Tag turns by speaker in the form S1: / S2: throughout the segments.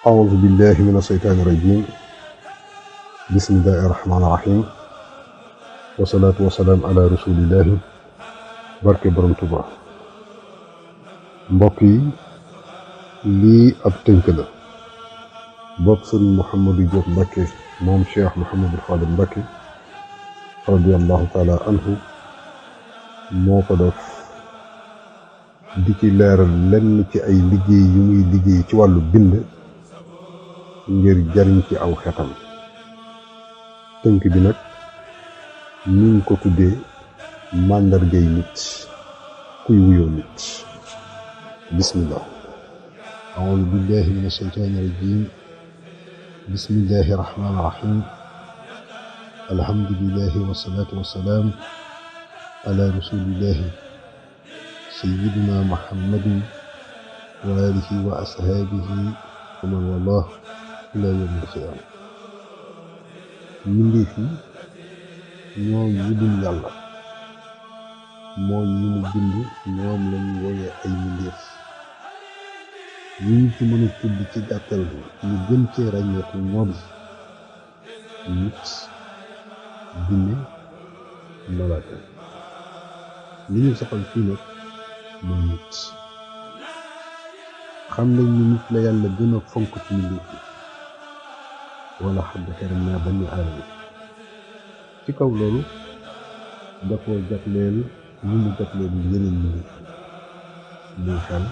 S1: أعوذ بالله من الشيطان الرجيم بسم الله الرحمن الرحيم والصلاة والسلام على رسول الله barke borom Tuuba mbokk yi lii ab tënk la bopp sëriñ Mouhamadou Diop Mbacké moom Cheikh Mouhamadou Fadel Mbacké radiyallahu taala anhu moo ko def di ci leeral lenn ci ay liggéey yu muy liggéey ci wàllu bind ngir jariñ ci aw xetam tënk bi nag ñu ngi ko tuddee màndargay nit kuy wuyoo nit bismillah a'uudu billahi min ashaytaani rajim bismillahi rahmaani rahim alhamdulillahi wasalaatu wasalaam ala rasulillahi sayyidina muhammadin wa alihi wa ashaabihi wa man wallah ila yawmil qiyaama mbindeef yi ñoom ñu dul yàlla mooy ñu mu bind ñoom lañu wooyee ay mbindeef ñu ñu ci mën a tudd ci gàttal ñu gën cee ràññeeku ñoom nit jinne malaaka li ñu soxal fii nag mooy nit xam nañ ni nit la yàlla gën a fonk ci mbindeef yi wala xadd karamnaa banii aadama ci kaw loolu da koo jagleel ñu mu jagleel yeneen mbindeef muy xel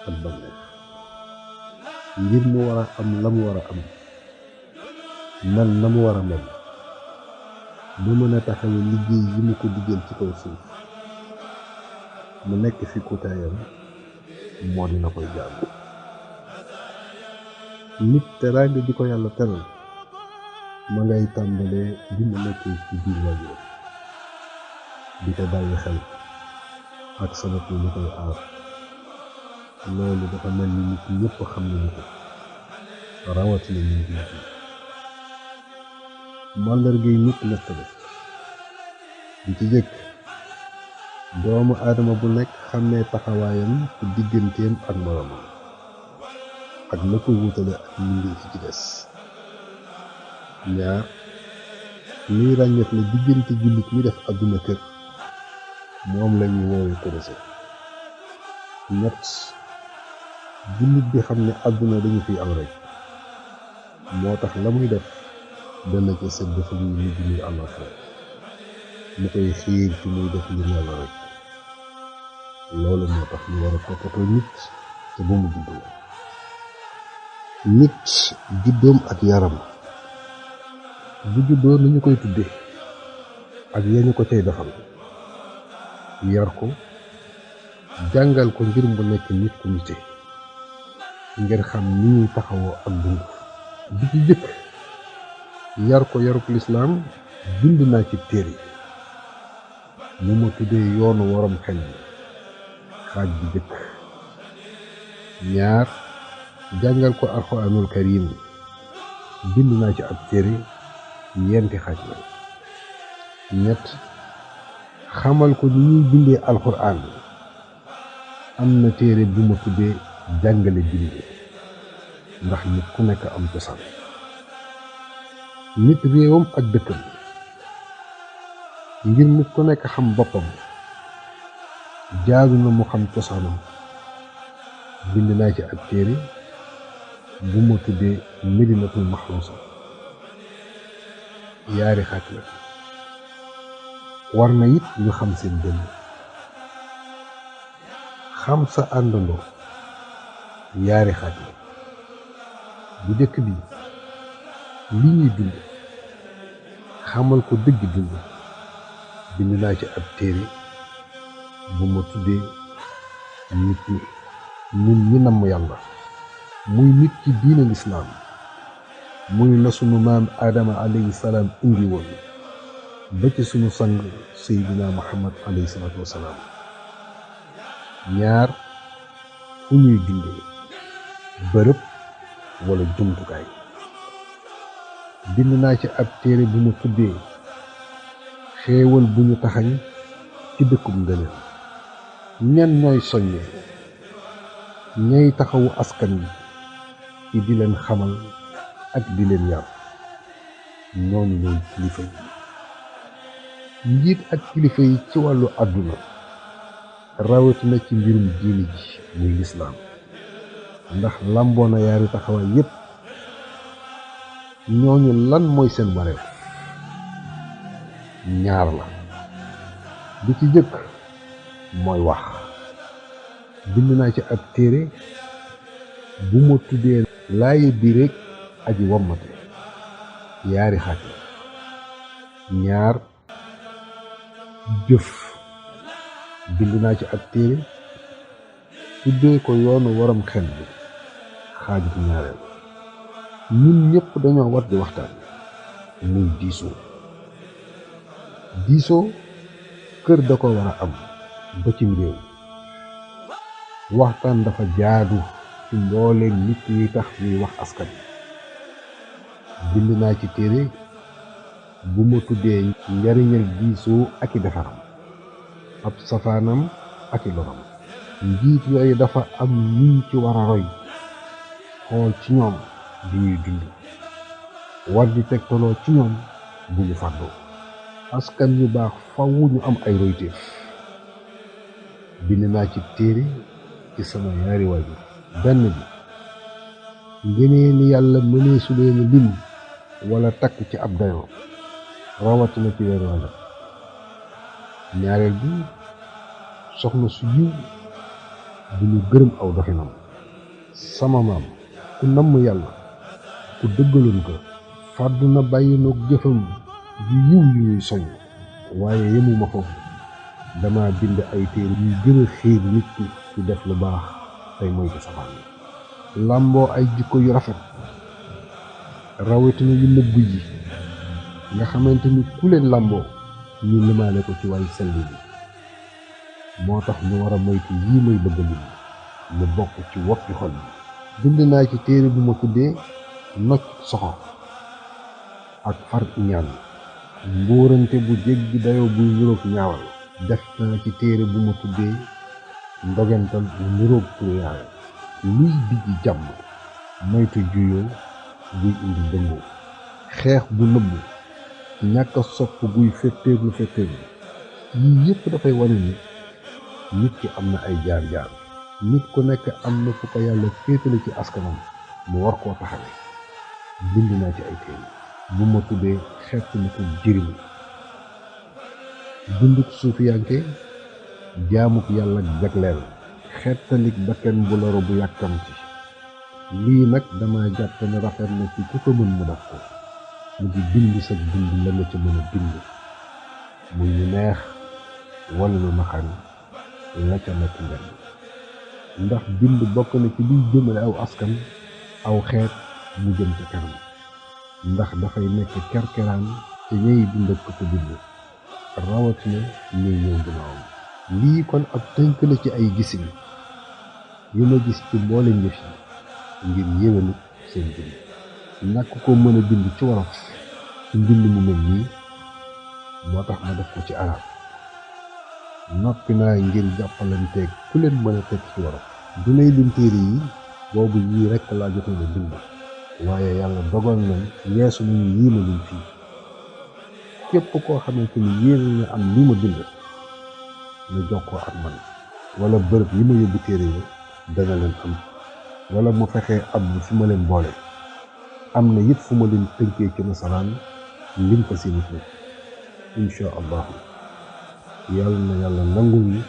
S1: ak bànneex ngir mu war a am la mu war a am mel na mu war a mel ba mën a taxawe liggéey yi mu ko diggeel ci kaw suuf mu nekk fi kutaayam moo dina koy jaamu nit teraanga di ko yàlla teral ma ngay tàmbalee bi mu nekkee ci biir waajuram di ko bàyyi xel ak sabab yi ñu koy aar loolu dafa mel ni nit ñëpp xam nañu ko rawatina ñu ngi nit màndargay nit ñett la di ci jëkk doomu aadama bu nekk xàmmee taxawaayam ci digganteem ak moroomam ak la ko wutale ak mbindeef ci des ñaar ñuy ràññeet la diggante jullit mi def àdduna kër moom lañuy woowe korose ñett jullit bi xam ne àdduna dañu fiy am rek moo tax la muy def dana ca set dafa muy mujj muy àllaaxira mu koy xiir ci muy def ngir yàlla rek loolu moo tax ñu war a toppatoo nit te ba mu juddoo nit juddoom ak yaram bu juddoo ni ñu koy tudde ak yañu ko cay defal yar ko jàngal ko ngir mu nekk nit ku nite ngir xam ni ñuy taxawoo ak dund bi ci jëkk yar ko yaruk lislaam bind naa ci téere mu ma tuddee yoonu waram xel bi xaaj bi jëkk ñaar jàngal ko alxuraanul karim bind naa ci ab téere yenti xaaj la ñett xamal ko ni ñuy bindee alxuraan am na téere bu ma tuddee jàngale bindee ndax nit ku nekk am cosaan nit réewam ak dëkkam ngir nit ku nekk xam boppam jaadu na mu xam cosaanam bind naa ci ab téere bu ma tuddee medinatul maxluusa yaari xaaj la war na it ñu xam seen dënn xam sa àndandoo yaari xaaj la bu jëkk bi li ñuy dund xamal ko dëgg dund bind naa ci ab téere bu ma tuddee nit ñi ñun ñi namm yàlla muy nit ci diine lislaam muy na sunu maam aadama alayhi salaam indi woon ba ci sunu sang seydina muhammad alayhi salaatu wasalaam ñaar fu ñuy dundee bërëb wala jumtukaay bind naa ci ab téere bu ma tuddee xéewal bu ñu taxañ ci dëkkub ngëneel ñan ñooy soññee ñay taxawu askan wi ci di leen xamal ak di leen yar ñooñu ñooy kilifa yi njiit ak kilifa yi ci wàllu àdduna rawatina ci mbirum diini ji muy lislaam ndax lamboo na yaari taxawaay yépp ñooñu lan mooy seen wareef ñaar la bi ci jëkk mooy wax bind naa ci ab téere bu ma tuddee laaye biireeg aji wommate yaari xaaj la ñaar jëf bind naa ci ab téere tuddee ko yoonu waram xel bi xaajut ñaareel ñun ñëpp dañoo war di waxtaan muy diisoo kër da ko war a am ba cim réew waxtaan dafa jaadu ci mbooleem nit ñi tax ñuy wax askan bind naa ci téere bu ma tuddee njariñal diisoo ak i defaram ab safaanam ak i loram njiit yooyu dafa am niñ ci war a roy xool ci ñoom di ñuy dund war di tegtaloo ci ñoom bu ñu fàddoo askan yu baax faw ñu am ay royteef bind naa ci téere ci sama yaari waajur benn bi ngënee ni yàlla mënee su leen lim wala takk ci ab dayoo rawatina ci weeru Rajab ñaareel bi soxna su yiw bu ñu gërëm aw doxinam sama maam ku namm yàlla ku dëggaloon ko fàddu na bàyyi noog jëfam yu yiw yu ñuy soñ waaye yemuma foofu dama bind ay téere yu gën a xiir nit ki ci def lu baax tey moytu safaan làmboo ay jikko yu rafet rawatina yu nëbb yi nga xamante ni ku leen làmboo ñu limaale ko ci wàllu sell bi moo tax ñu war a moytu yii may bëgg lim ñu bokk ci woppi xol bi bind naa ci téere bu ma tuddee nocc soxor ak far ñaan mbóorante bu jéggi dayoo buy niroog ñaawal def naa ci téere bu ma tuddee ndogental bu niroog tuyaay luy dijji jàmm moytu juyoo buy indi dëngoo xeex bu nëbb ñàkk a sopp guy fetteerlu yii yépp dafay wane ni nit ki am na ay jaar-jaar nit ku nekk am na fu ko yàlla féetale ci askanam mu war koo taxawe bind naa ci ay téere bu ma tuddee xettaliku jirim dunduk suufiyanke jaamuk yàlla jagleel xettalik bakken bu loru bu yàkkamti lii nag dama jàpp ne rafet na ci ku ko mën mu def ko mu di bind sa dund la nga ca mën a bind muy lu neex wala lu naqari la ca nekk njariñ ndax bind bokk na ci liy jëmale aw askan aw xeet mu jëm ca kanam ndax dafay nekk kerkeraan te ñey dund ak ko bind rawatina ñuy ñëw ginnaawam lii kon ab tënk la ci ay gisin yu ma gis ci mboole njëf yi ngir yéwénu seen bind ñàkk ko mën a bind ci wolof ci mbind mu mel nii moo tax ma def ko ci arab noppi naa ngir jàppalanteeg ku leen mën a teg ci wolof du nay lim téere yi boobu yii rekk laa jotoon a bind waaye yàlla dogal na weesu nañu yii ma lim fii képp koo xamante ni yéen nga am lii ma bind na jokkoo ak man wala bërëb yi ma yóbbu téere yi dana leen am wala mu fexee ab fi ma leen boole am na it fu ma leen tënkee ci nasaraan liñ fa si nit insha allahu yàlla na yàlla nangul ñu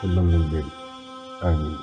S1: te nangul leen amin